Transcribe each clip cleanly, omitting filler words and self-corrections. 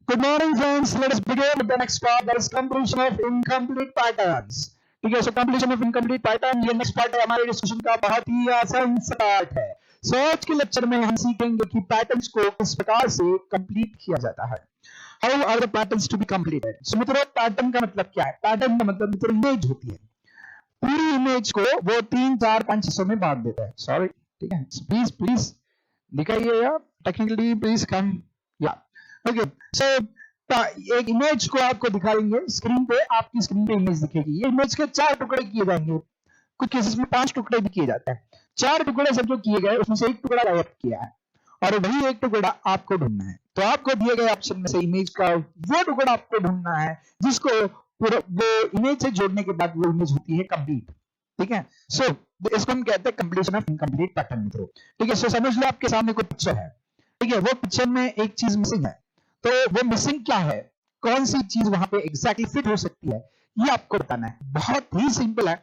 Good morning, friends. Let us begin with the next part, that is completion of incomplete patterns. ठीक है, so completion of incomplete pattern ये next part है हमारे discussion का, बहुत ही आसान सा पार्ट है. So आज के लेक्चर में हम सीखेंगे कि पैटर्न्स को किस प्रकार से कंप्लीट किया जाता है. How are the patterns to be completed? So मित्रों, पैटर्न का मतलब क्या है? पैटर्न का मतलब मित्रों इमेज होती है. पूरी इमेज को वो 3, 4, 5 हिस्सों में बांट देता है. सॉरी, ठीक है, प्लीज दिखाइए यार, टेक्निकली प्लीज कम या ओके. सो एक इमेज को आपको दिखाएंगे स्क्रीन पे, आपकी स्क्रीन पे इमेज दिखेगी. ये इमेज के 4 टुकड़े किए जाएंगे, कुछ केसेस में 5 टुकड़े भी किए जाते हैं. 4 टुकड़े सब जो किए गए उसमें से एक टुकड़ा गायब किया है और वही एक टुकड़ा आपको ढूंढना है. तो आपको दिए गए ऑप्शन में से इमेज का वो टुकड़ा आपको ढूंढना है जिसको वो इमेज से जोड़ने के बाद वो इमेज होती है कंप्लीट. ठीक है, सो इसको हम कहते हैं कंप्लीशन ऑफ इनकम्प्लीट पैटर्न मित्रों. ठीक है, सो समझ लो आपके सामने कोई पिक्चर है. ठीक है, वो पिक्चर में एक चीज मिसिंग है, तो वो मिसिंग क्या है, कौन सी चीज वहां पे एग्जैक्टली फिट हो सकती है, ये आपको बताना है. बहुत ही सिंपल है,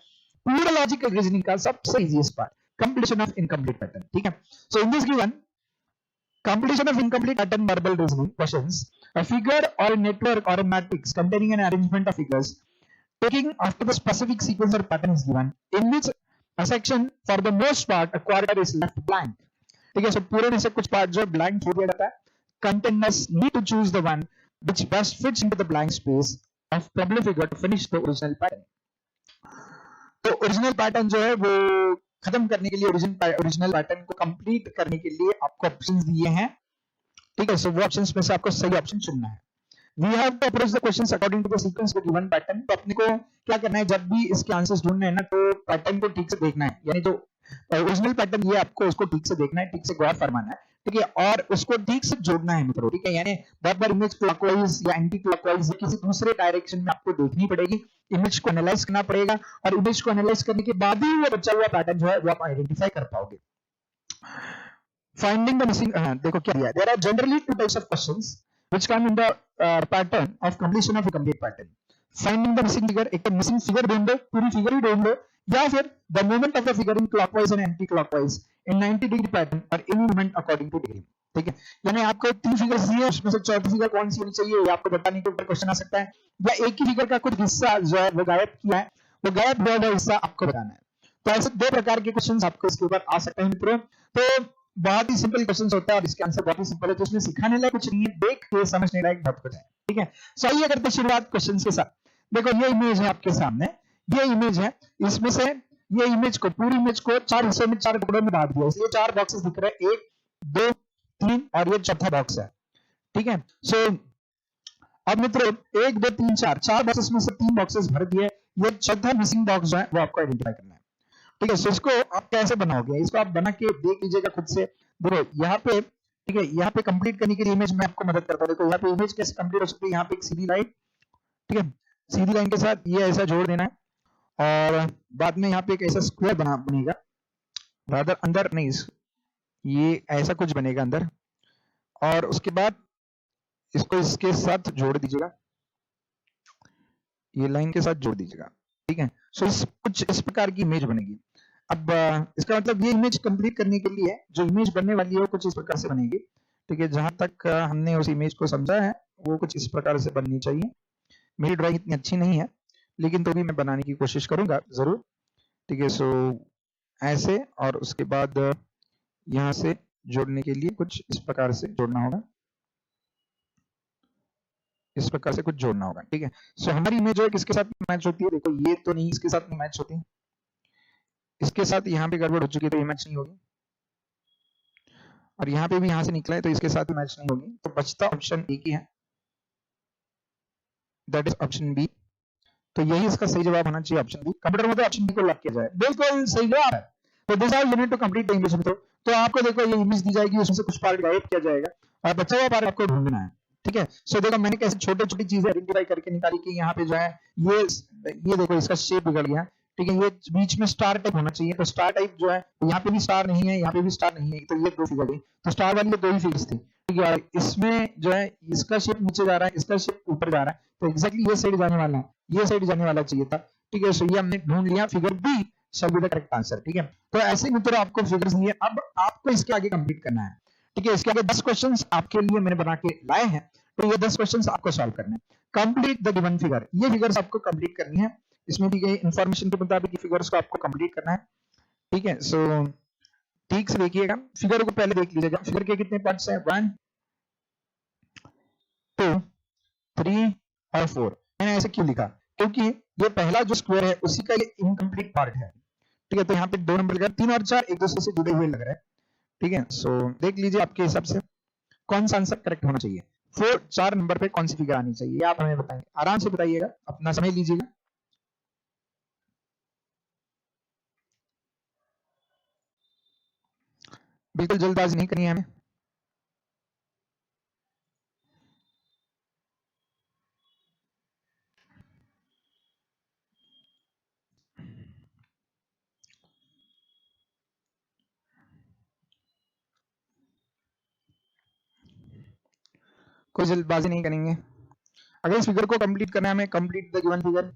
पूरा लॉजिकल रीजनिंग का सबसे easiest part, completion of incomplete pattern. ठीक है, so in this given completion of incomplete pattern verbal reasoning questions, a figure or a network or a matrix containing an arrangement of figures taking after the specific sequence or pattern is given, in which a section for the most part a quarter is left blank. ठीक है, so पूरे में से कुछ part जो blank छोड़ दिया जाता है. Contenders need to choose the one which best fits into the blank space of problem figure to finish the original pattern. तो ओरिजिनल पैटर्न जो है वो खत्म करने के लिए, ओरिजिनल पैटर्न को कंप्लीट करने के लिए आपको ऑप्शंस दिए हैं. ठीक है, सो वो ऑप्शंस में से आपको सही ऑप्शन चुनना है. We have to approach the questions according to the sequence of given pattern. तो अपने को क्या करना है, जब भी इसके आंसर्स ढूंढने हैं ना, तो पैटर्न को ठीक से देखना है, यानी जो ओरिजिनल पैटर्न ये आपको उसको ठीक से देखना है, ठीक से गौर फरमाना है. ठीक है, और उसको ठीक से जोड़ना है मित्रों. ठीक है, यानी बहुत बार इमेज क्लॉकवाइज या एंटी क्लॉकवाइज किसी दूसरे डायरेक्शन में आपको देखनी पड़ेगी, इमेज को एनालाइज करना पड़ेगा, और इमेज को एनालाइज करने के बाद ही वो बचा हुआ पैटर्न जो है वो आप आइडेंटिफाई कर पाओगे. फाइंडिंग द मिसिंग, देखो क्या दिया है. There are generally 2 types of questions which come in the pattern of completion of a complete pattern. Finding the missing figure, एक मिसिंग फिगर ढूंढो, पूरी फिगर ही ढूंढ लो, या फिर the movement of the figure in clockwise and anti clockwise in 90 degree pattern और any movement according to degree. ठीक है, यानी आपको 3 फिगर्स दिए, उसमें से चौथी फिगर कौन सी होनी चाहिए ये आपको बताने के ऊपर क्वेश्चन आ सकता है, या एक ही फिगर का कुछ हिस्सा जो है वो गायब किया है, वो गायब हुआ हुआ हिस्सा आपको बताना है. तो ऐसे 2 प्रकार के क्वेश्चंस आपको इसके ऊपर आ सकते हैं मित्रों. तो बहुत ही सिंपल क्वेश्चंस होता है और इसके आंसर बहुत ही सिंपल है, तो इसमें सिखाने लायक कुछ नहीं है, देख के समझने लायक बहुत कुछ है. ठीक है, सो आइए करते शुरुआत क्वेश्चंस के साथ. देखो ये इमेज है आपके सामने, ये इमेज है, इसमें से ये इमेज को, पूरी इमेज को 4 हिस्सों में, 4 टुकड़ों में बांट दिया, इसलिए 4 बॉक्सेस दिख रहे हैं, 1, 2, 3 और ये चौथा बॉक्स है. ठीक है, सो अब मित्रों 1, 2, 3, 4 बॉक्सेस में से 3 बॉक्सेस भर दिए, ये चौथा मिसिंग बॉक्स जो है वो आपको आइडेंटिफाई करना है. ठीक है, सो इसको आप कैसे बनाओगे, इसको आप बना के देख लीजिएगा खुद से. देखो यहाँ पे, ठीक है, यहाँ पे कंप्लीट करने के लिए इमेज में आपको मदद करता है. देखो यहाँ पे इमेज कैसे कंप्लीट हो सकती है, यहाँ पे एक सीधी लाइन, ठीक है, सीधी लाइन के साथ ये ऐसा जोड़ देना है, और बाद में यहाँ पे एक ऐसा स्क्वायर बनेगा, रादर अंदर नहीं, ये ऐसा कुछ बनेगा अंदर, और उसके बाद इसको इसके साथ जोड़ दीजिएगा, ये लाइन के साथ जोड़ दीजिएगा. ठीक है, सो कुछ इस प्रकार की इमेज बनेगी. अब इसका मतलब ये इमेज कंप्लीट करने के लिए जो इमेज बनने वाली है वो कुछ इस प्रकार से बनेगी. ठीक है, जहां तक हमने उस इमेज को समझा है वो कुछ इस प्रकार से बननी चाहिए. मेरी ड्राइंग इतनी अच्छी नहीं है, लेकिन तो भी मैं बनाने की कोशिश करूंगा जरूर. ठीक है, सो ऐसे, और उसके बाद यहां से जोड़ने के लिए कुछ इस प्रकार से जोड़ना होगा, इस प्रकार से कुछ जोड़ना होगा. ठीक है, सो हमारी इमेज जो है किसके साथ मैच होती है, देखो ये तो नहीं, इसके साथ नहीं मैच होती, इसके साथ यहाँ पे गड़बड़ हो चुकी है तो ये मैच नहीं होगी, और यहाँ पे भी यहाँ से निकला है तो इसके साथ मैच नहीं होगी. तो बचता ऑप्शन एक ही है, दैट इज ऑप्शन बी. तो यही इसका सही जवाब होना चाहिए, ऑप्शन बी. कंप्यूटर में तो ऑप्शन बी को लॉक किया जाए, बिल्कुल सही जवाब है. तो this are limit to complete the image. तो आपको देखो ये इमेज दी जाएगी, उसमें से कुछ पार्ट गायब किया जाएगा और बचा हुआ पार्ट आपको ढूंढना है. ठीक है, सो देखो मैंने कैसे छोटी छोटी चीजें आइडेंटिफाई करके निकाली कि यहाँ पे जो है ये देखो इसका शेप बिगड़ गया. ठीक है, ये बीच में स्टार टाइप होना चाहिए, तो स्टार टाइप जो है यहाँ पे भी स्टार नहीं है, यहाँ पे भी स्टार नहीं है, तो ये 2 फिगर थी, तो स्टार वाली 2 ही फिगर्स थी. ठीक है, इसमें जो है इसका शेप नीचे जा रहा है, इसका शेप ऊपर जा रहा है, तो एग्जैक्टली ये साइड जाने वाला है, ये साइड जाने वाला चाहिए था. ठीक है, सो ये हमने ढूंढ लिया, figure B shall be the correct answer. ठीक है, तो ऐसे मित्रों आपको फिगर्स दिए, अब आपको इसके आगे कंप्लीट करना है. ठीक है, इसके आगे 10 क्वेश्चंस आपके लिए मैंने बना के लाए हैं. तो ये 10 क्वेश्चन आपको सॉल्व करने हैं। कंप्लीट द गिवन फिगर, ये फिगर्स आपको कंप्लीट करनी है, इसमें दी गई इंफॉर्मेशन के मुताबिक ये फिगर्स को आपको कंप्लीट करना है। ठीक है, सो ठीक से देखिएगा, फिगर को पहले देख लीजिएगा। फिगर के कितने पार्ट्स हैं? 1 2 3 और 4। मैंने ऐसे क्यों लिखा? क्योंकि ये पहला जो स्क्वायर है उसी का ये इनकम्प्लीट पार्ट है। ठीक है, तो यहाँ पे 2 नंबर लगा, 3 और 4 एक दूसरे से जुड़े हुए लग रहे हैं। ठीक है, सो देख लीजिए आपके हिसाब से कौन सा आंसर करेक्ट होना चाहिए। 4 नंबर पे कौन सी फिगर आनी चाहिए आप हमें बताएंगे, आराम से बताइएगा, अपना समय लीजिएगा। बिल्कुल जल्दबाजी नहीं करनी है हमें। कोई जल्दबाजी नहीं करेंगे। अगर इस फिगर को कंप्लीट करना है हमें, कंप्लीट द गिवन फिगर।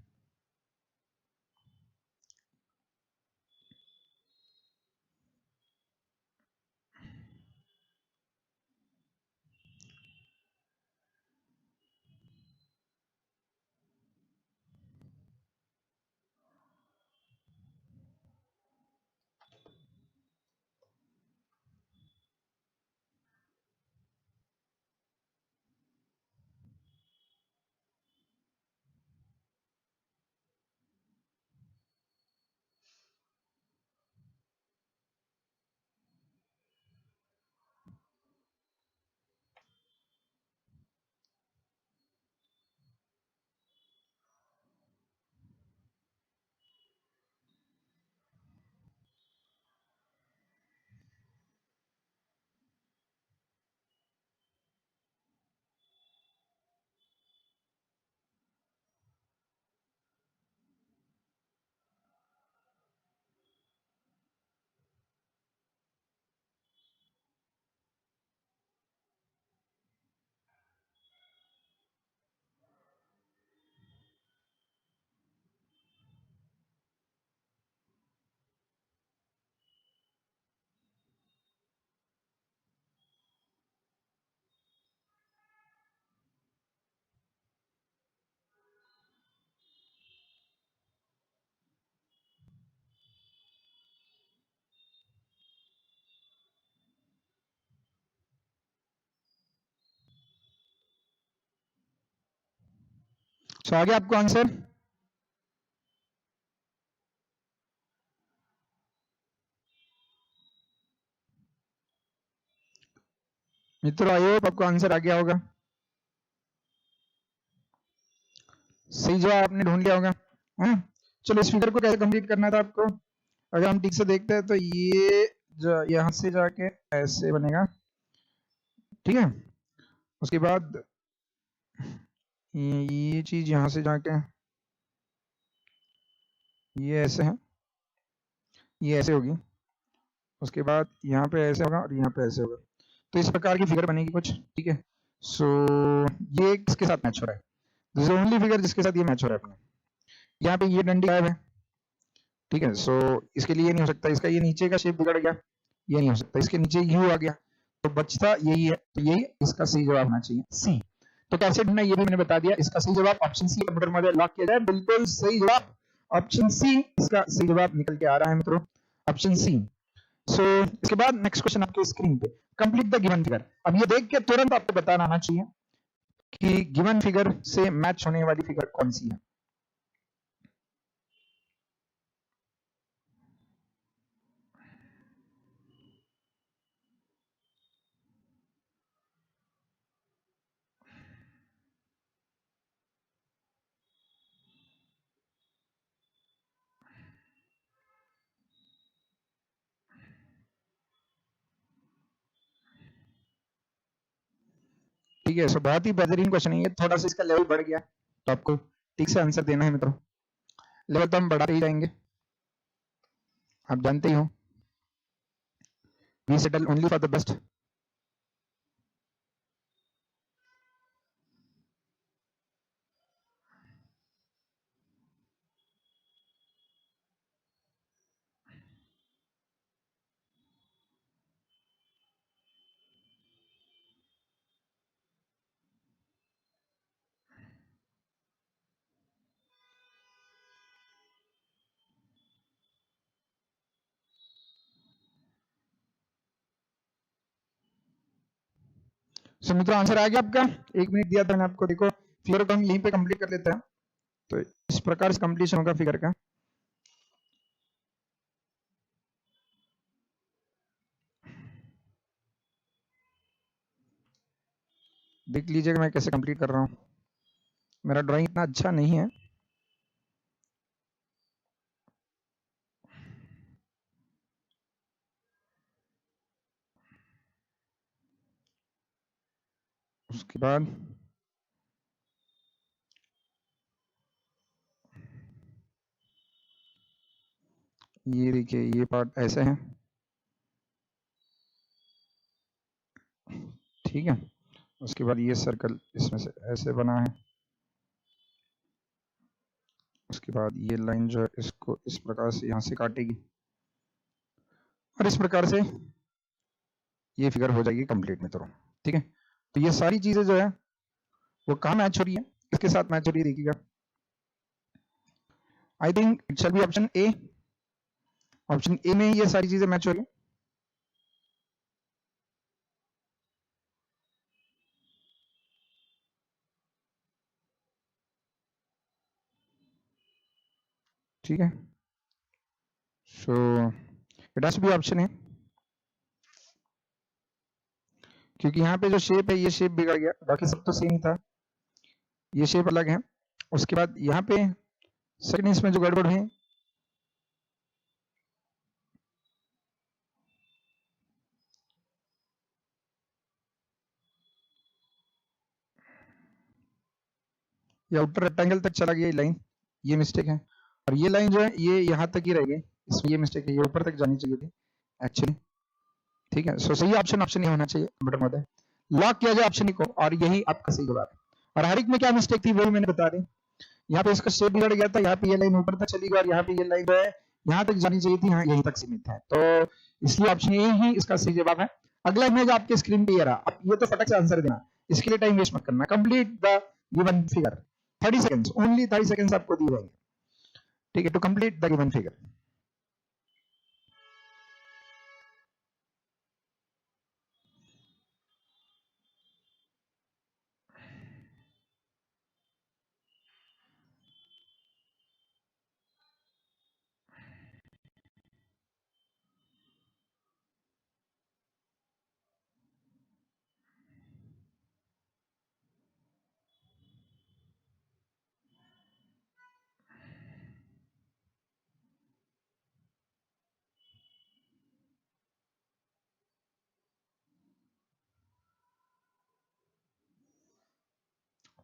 सो आगे आपको आंसर, मित्रों आई होप आपको आंसर आ गया होगा। सही जवाब आपने ढूंढ लिया होगा। हाँ, चलो इस फिगर को कैसे कंप्लीट करना था आपको, अगर हम ठीक से देखते हैं तो ये यहाँ से जाके ऐसे बनेगा। ठीक है, उसके बाद ये चीज यहाँ से जाके ये ऐसे है, ये ऐसे होगी, उसके बाद यहाँ पे ऐसे होगा और यहाँ पे ऐसे होगा। तो इस प्रकार की फिगर बनेगी कुछ। ठीक है, सो ये किसके साथ मैच हो रहा है? दिस इज ओनली फिगर जिसके साथ ये मैच हो रहा है अपना। यहाँ पे ये डंडी गायब है। ठीक है, सो इसके लिए ये नहीं हो सकता, इसका ये नीचे का शेप बिगड़ गया, ये नहीं हो सकता, इसके नीचे यू आ गया, तो बचता यही है, तो यही इसका सही जवाब होना चाहिए, सी। तो कैसे ढूंढना ये भी मैंने बता दिया, इसका सही जवाब ऑप्शन सी कंप्यूटर में लॉक किया जाए। बिल्कुल सही जवाब ऑप्शन सी, इसका सही जवाब निकल के आ रहा है मित्रों, ऑप्शन सी। सो इसके बाद नेक्स्ट क्वेश्चन आपके स्क्रीन पे, कंप्लीट द गिवन फिगर। अब ये देख के तुरंत आपको बताना आना चाहिए कि गिवन फिगर से मैच होने वाली फिगर कौन सी है। ठीक है, सो बहुत ही बेहतरीन क्वेश्चन है ये, थोड़ा सा इसका लेवल बढ़ गया, तो आपको ठीक से आंसर देना है मित्रों। लेवल तो हम बढ़ाते ही जाएंगे, आप जानते ही हो, we settle only for the best. So मित्रों आंसर आ गया आपका, 1 मिनट दिया था मैंने आपको। देखो फिगर को हम यहीं पे कंप्लीट कर लेते हैं, तो इस प्रकार से कंप्लीशन होगा फिगर का। देख लीजिएगा मैं कैसे कंप्लीट कर रहा हूँ, मेरा ड्राइंग इतना अच्छा नहीं है। उसके बाद ये देखिए ये पार्ट ऐसे है, ठीक है। उसके बाद ये सर्कल इसमें से ऐसे बना है, उसके बाद ये लाइन जो है इसको इस प्रकार से यहाँ से काटेगी, और इस प्रकार से ये फिगर हो जाएगी कंप्लीट मित्रों, ठीक है। तो ये सारी चीजें जो है वो कहाँ मैच हो रही है, इसके साथ मैच हो रही है, देखिएगा। I think it shall be option A. Option A में ये सारी चीजें मैच हो रही है। ठीक है, so it has to be option A, क्योंकि यहाँ पे जो शेप है ये शेप बिगड़ गया, बाकी सब तो सेम ही था, ये शेप अलग है। उसके बाद यहाँ पे सेकंड इसमें जो गड़बड़ है, ये आउटर रेक्टेंगल तक चला गया ये लाइन, ये मिस्टेक है। और ये लाइन जो है ये यहाँ तक ही रह गई, इसमें ये मिस्टेक है, ये ऊपर तक जानी चाहिए थी एक्चुअली, ठीक है। सो सही ऑप्शन ऑप्शन ही होना चाहिए बटन महोदय, लॉक किया जाए ऑप्शन को, और यही आपका सही जवाब है। और हर एक में क्या मिस्टेक थी वही मैंने बता दी। यहाँ पे इसका शेप बिगड़ गया था, यहाँ पे ये लाइन ऊपर तक चली गई, और यहाँ पे ये लाइन जो है यहाँ तक जानी चाहिए थी, हाँ यहीं तक सीमित है, तो इसलिए ऑप्शन ए ही इसका सही जवाब है। अगला इमेज आपके स्क्रीन पे ये रहा, अब ये तो फटक से आंसर देना, इसके लिए टाइम वेस्ट मत करना। Complete the given figure, 30 seconds, only 30 seconds आपको दिए जाएंगे, ठीक है, to complete the given figure.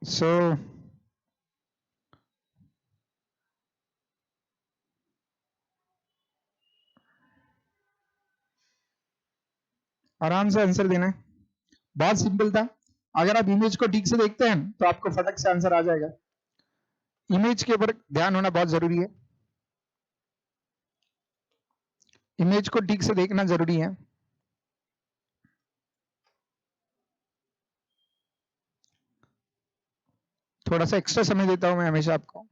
So आराम से आंसर देना है, बहुत सिंपल था। अगर आप इमेज को ठीक से देखते हैं तो आपको फटक से आंसर आ जाएगा। इमेज के ऊपर ध्यान होना बहुत जरूरी है, इमेज को ठीक से देखना जरूरी है। थोड़ा सा एक्स्ट्रा समय देता हूं मैं हमेशा आपको।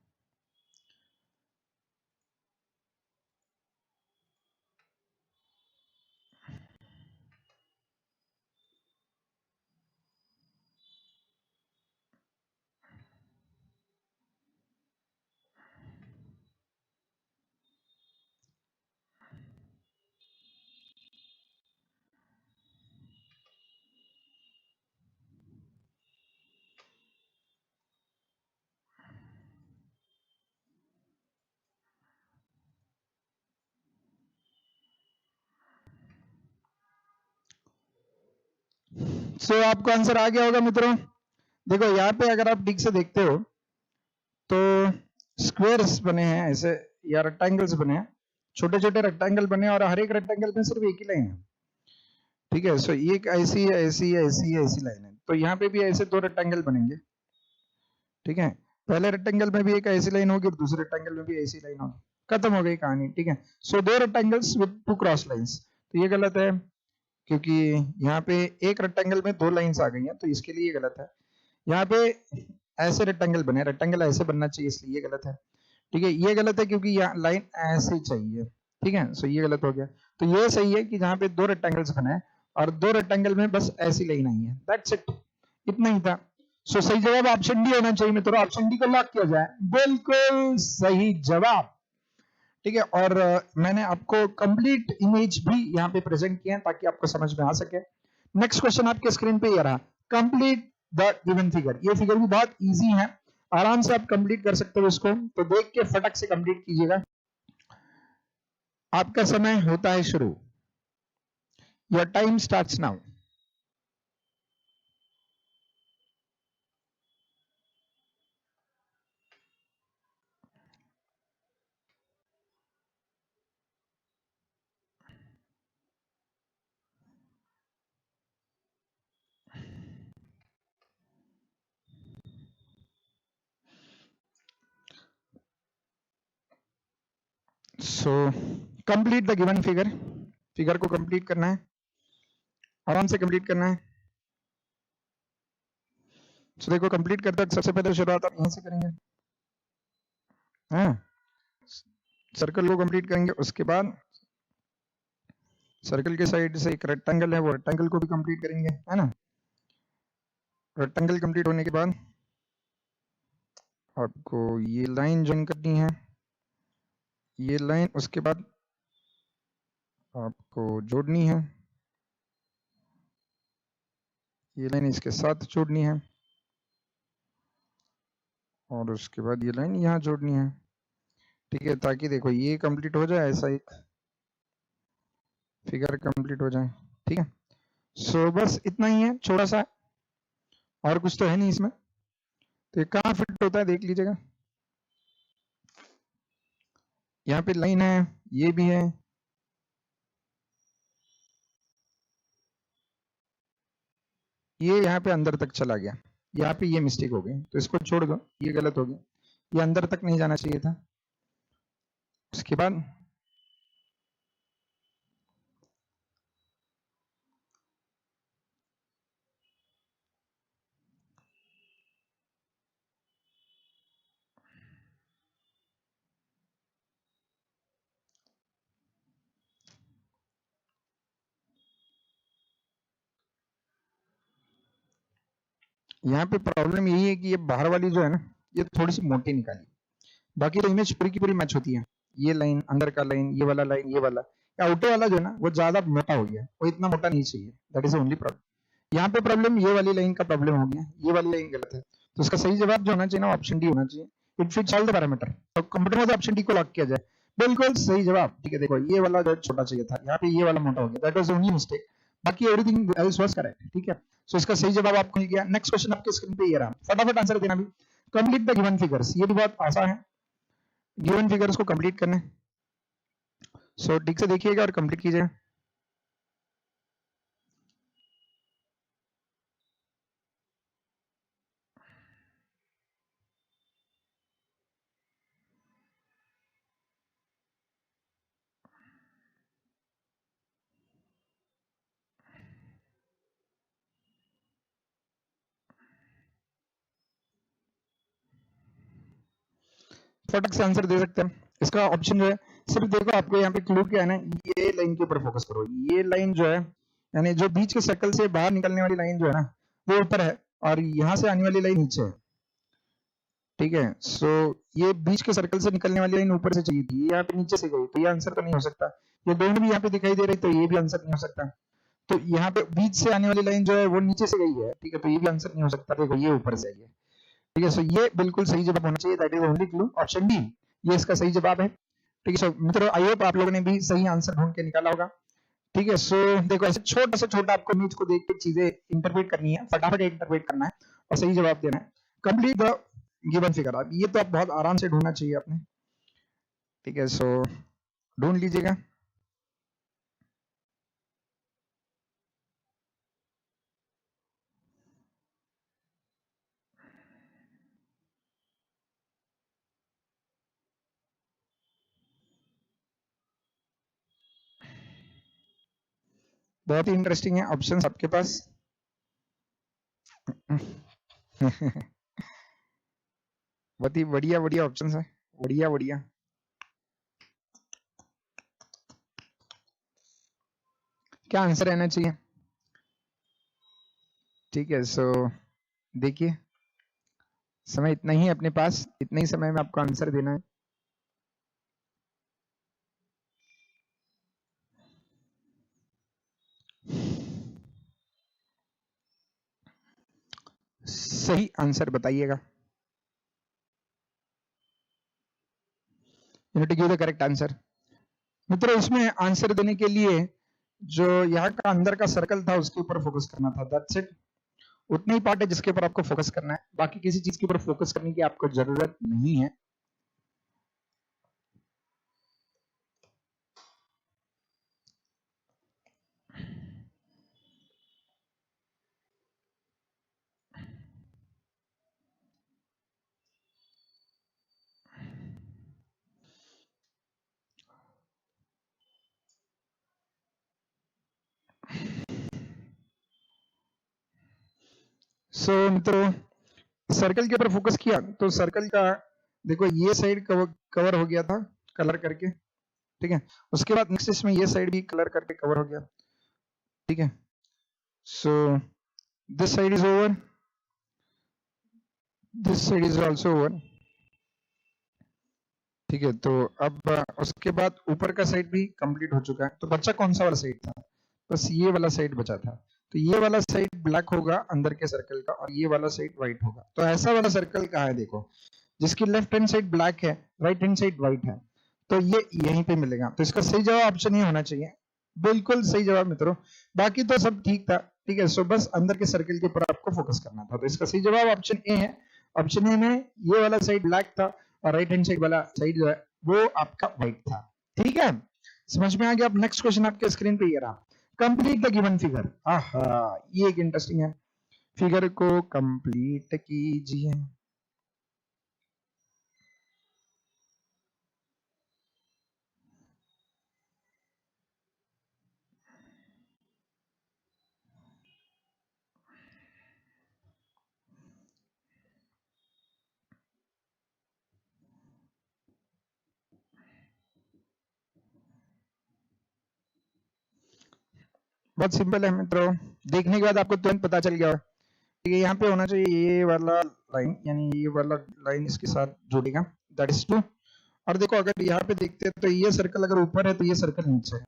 सो आपको आंसर आ गया होगा मित्रों। देखो यहाँ पे अगर आप ठीक से देखते हो तो स्क्वायर्स बने हैं ऐसे, या रेक्टेंगल्स बने हैं, छोटे छोटे रेक्टेंगल बने, और हर एक रेक्टेंगल में सिर्फ एक ही लाइन है, ठीक है। सो एक ऐसी है, ऐसी है, ऐसी है, ऐसी लाइन है, तो यहाँ पे भी ऐसे 2 रेक्टेंगल बनेंगे, ठीक है। पहले रेक्टेंगल में भी एक ऐसी लाइन होगी और दूसरे रेक्टेंगल में भी ऐसी लाइन होगी, खत्म हो गई कहानी, ठीक है। सो 2 रेक्टेंगल्स विद 2 क्रॉस लाइंस, तो ये गलत है, क्योंकि यहाँ पे एक रेक्टेंगल में 2 लाइंस आ गई हैं, तो इसके लिए गलत है। यहाँ पे ऐसे रेक्टेंगल बने, रेक्टेंगल ऐसे बनना चाहिए, इसलिए ये गलत है, ठीक है। ये गलत है क्योंकि यहाँ लाइन ऐसे चाहिए, ठीक है। सो ये गलत हो गया। तो ये सही है कि जहाँ पे 2 रेक्टेंगल्स बने और दो रेक्टेंगल में बस ऐसी लाइन आई है, दैट्स इट, इतना ही था। सो सही जवाब ऑप्शन डी होना चाहिए मित्रों, ऑप्शन डी को लॉक किया जाए, बिल्कुल सही जवाब। ठीक है, और मैंने आपको कंप्लीट इमेज भी यहाँ पे प्रेजेंट किया है ताकि आपको समझ में आ सके। नेक्स्ट क्वेश्चन आपके स्क्रीन पे ये रहा, कंप्लीट द गिवन फिगर। ये फिगर भी बहुत इजी है, आराम से आप कंप्लीट कर सकते हो इसको, तो देख के फटक से कंप्लीट कीजिएगा। आपका समय होता है शुरू, your time starts now. So complete the given figure, figure को कंप्लीट करना है, आराम से कंप्लीट करना है। सो देखो कंप्लीट करते वक्त सबसे पहले शुरुआत आप यहां से करेंगे, हाँ सर्कल को कंप्लीट करेंगे, उसके बाद सर्कल के साइड से एक रेक्टेंगल है, वो रेक्टेंगल को भी कंप्लीट करेंगे, है ना। रेक्टेंगल कंप्लीट होने के बाद आपको ये लाइन ज्वाइन करनी है, ये लाइन उसके बाद आपको जोड़नी है, ये लाइन इसके साथ जोड़नी है, और उसके बाद ये लाइन यहाँ जोड़नी है। ठीक है, ताकि देखो ये कंप्लीट हो जाए, ऐसा एक फिगर कंप्लीट हो जाए। ठीक है, सो बस इतना ही है, छोटा सा, और कुछ तो है नहीं इसमें। तो ये कहाँ फिट होता है देख लीजिएगा, यहाँ पे लाइन है, ये भी है, ये यहाँ पे अंदर तक चला गया, यहाँ पे ये मिस्टेक हो गई, तो इसको छोड़ दो, ये गलत हो गया, ये अंदर तक नहीं जाना चाहिए था। उसके बाद यहाँ पे प्रॉब्लम यही है कि ये बाहर वाली जो है ना, ये थोड़ी सी मोटी निकाली, बाकी तो इमेज पूरी की पूरी मैच होती है। ये लाइन, अंदर का लाइन, ये वाला लाइन, ये वाला, आउटर वाला जो है ना वो ज्यादा मोटा हो गया, वो इतना मोटा नहीं चाहिए, दैट इज ओनली प्रॉब्लम। यहाँ पे प्रॉब्लम ये वाली लाइन का प्रॉब्लम हो गया, ये वाली लाइन गलत है, तो इसका सही जवाब जो होना चाहिए ना ऑप्शन डी होना चाहिए, it fits all the parameter. तो कंप्यूटर में ऑप्शन डी को लॉक किया जाए, बिल्कुल सही जवाब। ठीक है, देखो ये वाला जो छोटा चाहिए था, यहाँ पे ये वाला मोटा हो गया, दैट वाज ओनली मिस्टेक, बाकी एवरीथिंग एल्स वाज करेक्ट। ठीक है, सो इसका सही जवाब आपको मिल गया। नेक्स्ट क्वेश्चन आपके स्क्रीन पे ये रहा, फटाफट आंसर देना भी। कंप्लीट द गिवन फिगर्स, ये भी बहुत आसान है, गिवन फिगर्स को कंप्लीट करना है। सो ठीक से देखिएगा और कंप्लीट कीजिएगा। फटक से आंसर दे सकते हैं। इसका ऑप्शन जो है, सिर्फ देखो आपको यहाँ पे क्लू क्या है ना, ये लाइन के ऊपर फोकस करो, ये लाइन जो है, यानी जो बीच के सर्कल से बाहर निकलने वाली लाइन जो है ना वो ऊपर है, और यहाँ से आने वाली लाइन नीचे है। ठीक है, सो ये बीच के सर्कल से निकलने वाली लाइन ऊपर से चाहिए थी, ये यहाँ पे नीचे से गई, तो ये आंसर तो नहीं हो सकता। ये दोनों भी यहाँ पे दिखाई दे रही, तो ये भी आंसर नहीं हो सकता। तो यहाँ पे बीच से आने वाली लाइन जो है वो नीचे से गई है, ठीक है, तो ये भी आंसर नहीं हो सकता। देखो ये ऊपर से आई है। ठीक है, सो ये बिल्कुल सही जवाब होना चाहिए, that is only clue, option D, ये इसका सही जवाब है। ठीक है, सो मित्रों आई होप आप लोगों ने भी सही आंसर ढूंढ के निकाला होगा। ठीक है, सो देखो ऐसे छोटा से छोटा आपको इमेज को देख के चीजें इंटरप्रेट करनी है, फटाफट इंटरप्रेट करना है और सही जवाब देना है। कंप्लीट द गिवन फिगर, अब ये तो आप बहुत आराम से ढूंढना चाहिए आपने। ठीक है, सो ढूंढ लीजिएगा। बहुत ही इंटरेस्टिंग है ऑप्शन आपके पास। बहुत ही बढ़िया बढ़िया ऑप्शन है, बढ़िया बढ़िया। क्या आंसर रहना चाहिए? ठीक है, सो देखिए समय इतना ही है अपने पास, इतना ही समय में आपको आंसर देना है। सही आंसर बताइएगा। Unit give the correct answer. मित्रों इसमें आंसर देने के लिए जो यहाँ का अंदर का सर्कल था उसके ऊपर फोकस करना था, दैट्स इट। उतना ही पार्ट है जिसके ऊपर आपको फोकस करना है, बाकी किसी चीज के ऊपर फोकस करने की आपको जरूरत नहीं है। सो मित्रों सर्कल के ऊपर फोकस किया तो सर्कल का देखो ये साइड कवर हो गया था कलर करके, ठीक है। उसके बाद नेक्स्ट इसमें ये साइड भी कलर करके कवर हो गया, ठीक है। So this side is over, this side is also over, ठीक है। तो अब उसके बाद ऊपर का साइड भी कंप्लीट हो चुका है। तो बच्चा कौन सा वाला साइड था? बस ये वाला साइड बचा था। तो ये वाला साइड ब्लैक होगा अंदर के सर्कल का और ये वाला साइड व्हाइट होगा। तो ऐसा वाला सर्कल कहाँ है? देखो जिसकी लेफ्ट हैंड साइड ब्लैक है, राइट हैंड साइड व्हाइट है, तो ये यहीं पे मिलेगा। तो इसका सही जवाब ऑप्शन ये होना चाहिए, बिल्कुल सही जवाब मित्रों। बाकी तो सब ठीक था, ठीक है। सो बस अंदर के सर्कल के ऊपर आपको फोकस करना था। तो इसका सही जवाब ऑप्शन ए है। ऑप्शन ए में ये वाला साइड ब्लैक था और राइट हैंड साइड वाला साइड जो है वो आपका व्हाइट था, ठीक है। समझ में आ गया? अब नेक्स्ट क्वेश्चन आपके स्क्रीन पे ये रहा, कंप्लीट द गिवन फिगर। आहा, ये एक इंटरेस्टिंग है, फिगर को कंप्लीट कीजिए। बहुत सिंपल है मित्रों, देखने के बाद आपको तुरंत पता चल गया, ठीक है। यहाँ पे होना चाहिए ये वाला लाइन, यानी ये वाला लाइन इसके साथ जुड़ेगा, दैट इज 2। और देखो अगर यहाँ पे देखते हैं तो ये सर्कल अगर ऊपर है तो ये सर्कल नीचे है,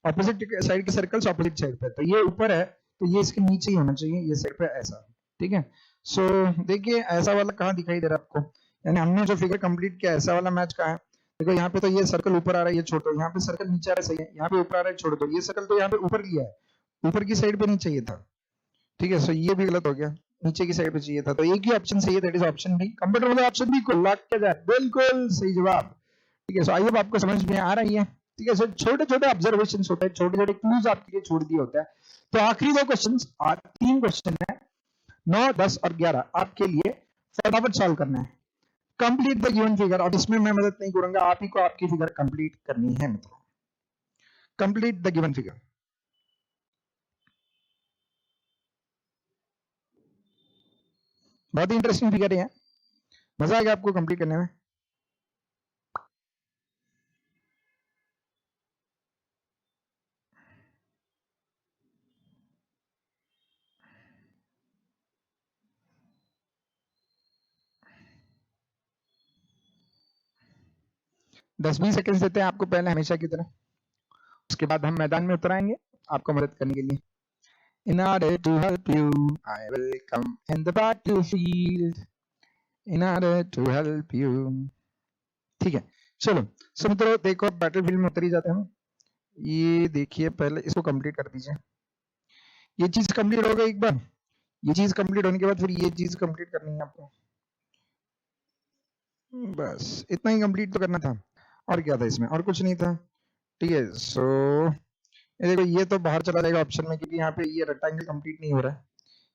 ऑपोजिट साइड के सर्कल्स ऑपोजिट साइड पे, तो ये ऊपर है तो ये इसके नीचे ही होना चाहिए, ये साइड पे ऐसा, ठीक है। सो देखिए ऐसा वाला कहाँ दिखाई दे रहा है आपको, यानी हमने जो फिगर कंप्लीट किया ऐसा वाला मैच कहाँ है? देखो यहाँ पे तो ये सर्कल ऊपर आ रहा है, ये छोड़ो, यहाँ पे सर्कल नीचे आ रहा है, सही है। यहाँ पे ऊपर आ रहा है, छोड़ दो, ये सर्कल तो यहाँ पे ऊपर लिया है, ऊपर की साइड पे नहीं चाहिए था, ठीक है। सो ये भी गलत हो गया, नीचे की साइड पे चाहिए था। तो एक ही ऑप्शन सही है, that is option B. Computer वाले ऑप्शन बी को लॉक किया जाए, बिल्कुल सही जवाब, ठीक है। सो आई होप आपको समझ में आ रही है, ठीक है। सो छोटे छोटे ऑब्जर्वेशन होते हैं, छोटे छोटे क्लूज आपके लिए छोड़ दिए होते हैं। तो आखिरी 2 क्वेश्चन, 3 क्वेश्चन है, 9, 10 और 11 आपके लिए फटाफट सॉल्व करना है। कंप्लीट द गिवन फिगर, और इसमें मैं मदद नहीं करूंगा, आप ही को आपकी फिगर कंप्लीट करनी है मित्रों। Complete the given figure. बहुत ही इंटरेस्टिंग फिगर है, मजा आएगा आपको कंप्लीट करने में। दस 20 सेकंड देते हैं आपको पहले, हमेशा की तरह। उसके बाद हम मैदान में उतर आएंगे आपको मदद करने के लिए। In order to help you, I will come in the battlefield. In order to help you. ठीक है, चलो। सो मित्रों देखो बैटलफील्ड में उतर ही जाते हैं हम। ये देखिए पहले इसको कंप्लीट कर दीजिए, ये चीज कंप्लीट हो गई एक बार, ये चीज कंप्लीट होने के बाद फिर ये चीज कंप्लीट करनी है आपको, बस इतना ही कंप्लीट तो करना था। और क्या था इसमें? और कुछ नहीं था, ठीक है। सो ये देखो ये तो बाहर चला जाएगा ऑप्शन में, क्योंकि यहाँ पे ये रेक्टेंगल कंप्लीट नहीं हो रहा है,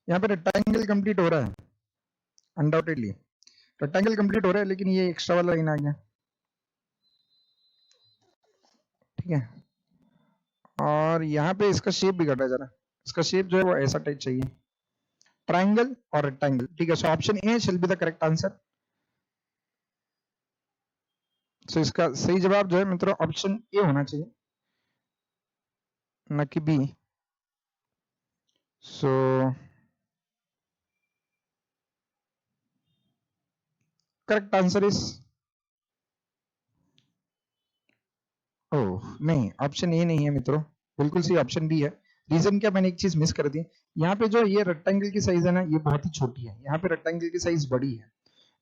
यहाँ पे रेक्टेंगल कंप्लीट हो रहा है अनडाउटेडली, रेक्टेंगल कंप्लीट हो रहा है, लेकिन ये एक्स्ट्रा वाला लाइन आ गया, ठीक है। और यहाँ पे इसका शेप बिगड़ रहा है जरा, इसका शेप जो है वो ऐसा टाइप चाहिए, ट्राइंगल और रेक्टेंगल, ठीक है। So option A shall be the correct answer. So इसका सही जवाब जो है मित्रों ऑप्शन ए होना चाहिए, न कि B. So correct answer is, oh नहीं, ऑप्शन ए नहीं है मित्रों, बिल्कुल सही ऑप्शन बी है। रीजन क्या, मैंने एक चीज मिस कर दी, यहाँ पे जो ये रेक्टेंगल की साइज है ना, ये बहुत ही छोटी है, यहाँ पे रेक्टेंगल की साइज बड़ी है,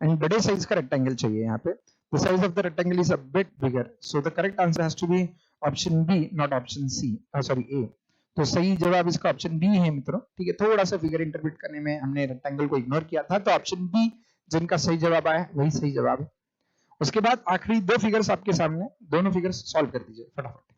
एंड बड़े साइज का रेक्टेंगल चाहिए यहाँ पे। The size of the rectangle is a bit bigger, so the correct answer has to be option B, not option C, sorry A. तो सही जवाब इसका ऑप्शन बी है मित्रों, ठीक है। थोड़ा सा फिगर इंटरप्रेट करने में हमने रेक्टेंगल को इग्नोर किया था, तो ऑप्शन बी जिनका सही जवाब आया वही सही जवाब है। उसके बाद आखिरी दो फिगर्स आपके सामने, दोनों फिगर्स सॉल्व कर दीजिए फटाफट।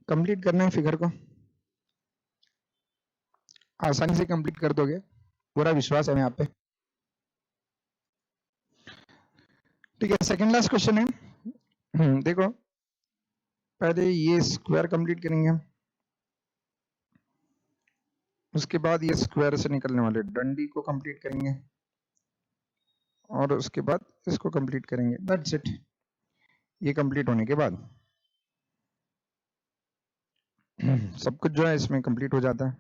कंप्लीट करना है फिगर को, आसानी से कंप्लीट कर दोगे, पूरा विश्वास है मैं आप पे। ठीक है, सेकंड लास्ट क्वेश्चन है। देखो पहले ये स्क्वायर कंप्लीट करेंगे, उसके बाद ये स्क्वायर से निकलने वाले डंडी को कंप्लीट करेंगे, और उसके बाद इसको कंप्लीट करेंगे, दैट्स इट। ये कंप्लीट होने के बाद सब कुछ जो है इसमें कंप्लीट हो जाता है।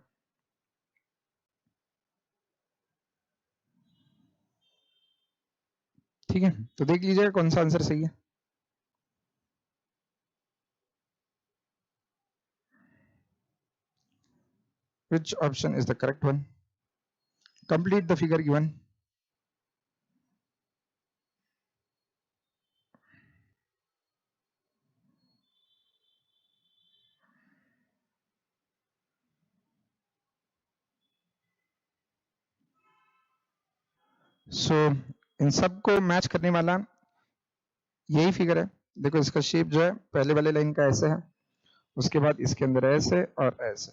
ठीक है, तो देख लीजिएगा कौन सा आंसर सही है। Which option is the correct one? Complete the figure given. So इन सबको मैच करने वाला यही फिगर है। देखो इसका शेप जो है पहले वाले लाइन का ऐसे है, उसके बाद इसके अंदर ऐसे और ऐसे,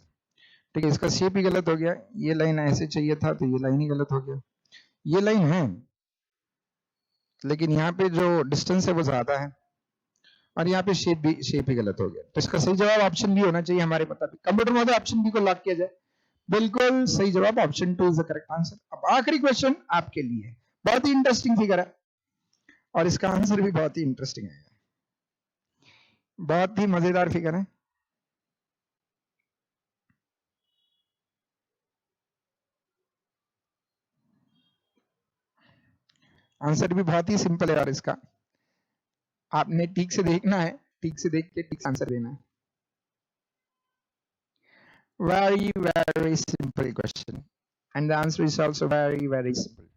ठीक है। इसका शेप ही गलत हो गया, ये लाइन ऐसे चाहिए था तो ये लाइन ही गलत हो गया। ये लाइन है लेकिन यहाँ पे जो डिस्टेंस है वो ज्यादा है, और यहाँ पे शेप ही गलत हो गया। तो इसका सही जवाब ऑप्शन बी होना चाहिए हमारे मुताबिक। कंप्यूटर में ऑप्शन बी को लॉक किया जाए, बिल्कुल सही जवाब option 2 is the correct answer. अब आखिरी क्वेश्चन आपके लिए, बहुत ही इंटरेस्टिंग फिगर है और इसका आंसर भी बहुत ही इंटरेस्टिंग है, बहुत ही मजेदार फिगर है। आंसर भी बहुत ही सिंपल है, और इसका आपने ठीक से देखना है, ठीक से देख के ठीक से आंसर देना है। Very, very simple question. And the answer is also very, very simple.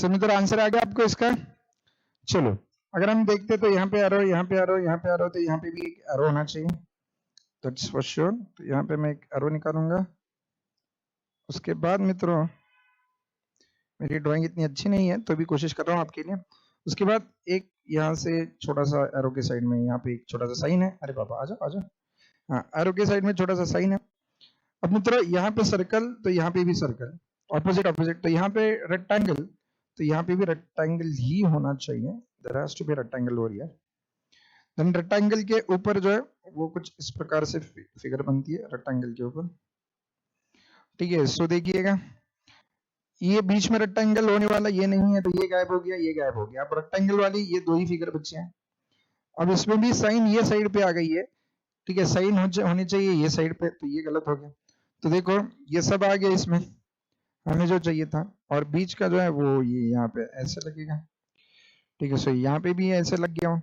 Mitra answer आ गया आपको इसका। चलो अगर हम देखते तो यहाँ पे एरो, यहाँ पे एरो, यहाँ पे एरो, तो यहाँ पे भी एक एरो होना चाहिए, दैट्स फॉर श्योर। तो यहाँ पे मैं एक एरो निकालूंगा। उसके बाद मित्रों मेरी ड्राइंग इतनी अच्छी नहीं है तो भी कोशिश कर रहा हूँ आपके लिए। उसके बाद एक यहाँ से छोटा सा एरो के साइड में यहाँ पे एक छोटा सा साइन है, अरे बाबा आ जाओ आ जाओ, हाँ एरो के साइड में छोटा सा साइन है। अब मित्रों यहाँ पे सर्कल, तो यहाँ पे भी सर्कल, ऑपोजिट ऑपोजिट, तो यहाँ पे रेक्टेंगल, तो यहाँ पे भी रेक्टेंगल ही होना चाहिए, there has to be rectangle over here. Then rectangle के ऊपर जो है वो कुछ इस प्रकार से फिगर बनती है रेक्टेंगल के ऊपर, ठीक है। सो देखिएगा ये बीच में रेक्टेंगल होने वाला ये नहीं है, तो ये गायब हो गया, ये गायब हो गया। अब रेक्टेंगल वाली ये दो ही फिगर बचे हैं। अब इसमें भी साइन ये साइड पे आ गई है, ठीक है, साइन होनी चाहिए ये साइड पे, तो ये गलत हो गया। तो देखो ये सब आ गया इसमें, हमें जो चाहिए था, और बीच का जो है वो ये यहाँ पे ऐसे लगेगा, ठीक है। सो यहाँ पे भी ऐसे लग गया हो,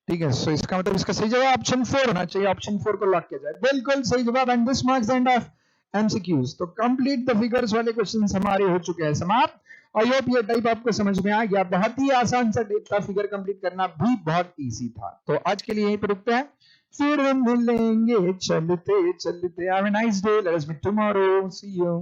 ठीक है। सो इसका मतलब इसका सही जवाब ऑप्शन 4 होना चाहिए, ऑप्शन 4 को लॉक किया जाए, बिल्कुल सही जवाब। And this marks the end of MCQs. तो कंप्लीट द फिगर्स वाले क्वेश्चंस हमारे हो चुके हैं समाप्त। आई होप ये टाइप आपको समझ में आ गया, बहुत ही आसान सा टाइप का फिगर कंप्लीट करना भी बहुत इजी था। तो आज के लिए यहीं पर रुकते हैं, फिर हम मिलेंगे चलते चलते। Have a nice day, let's meet tomorrow, see you.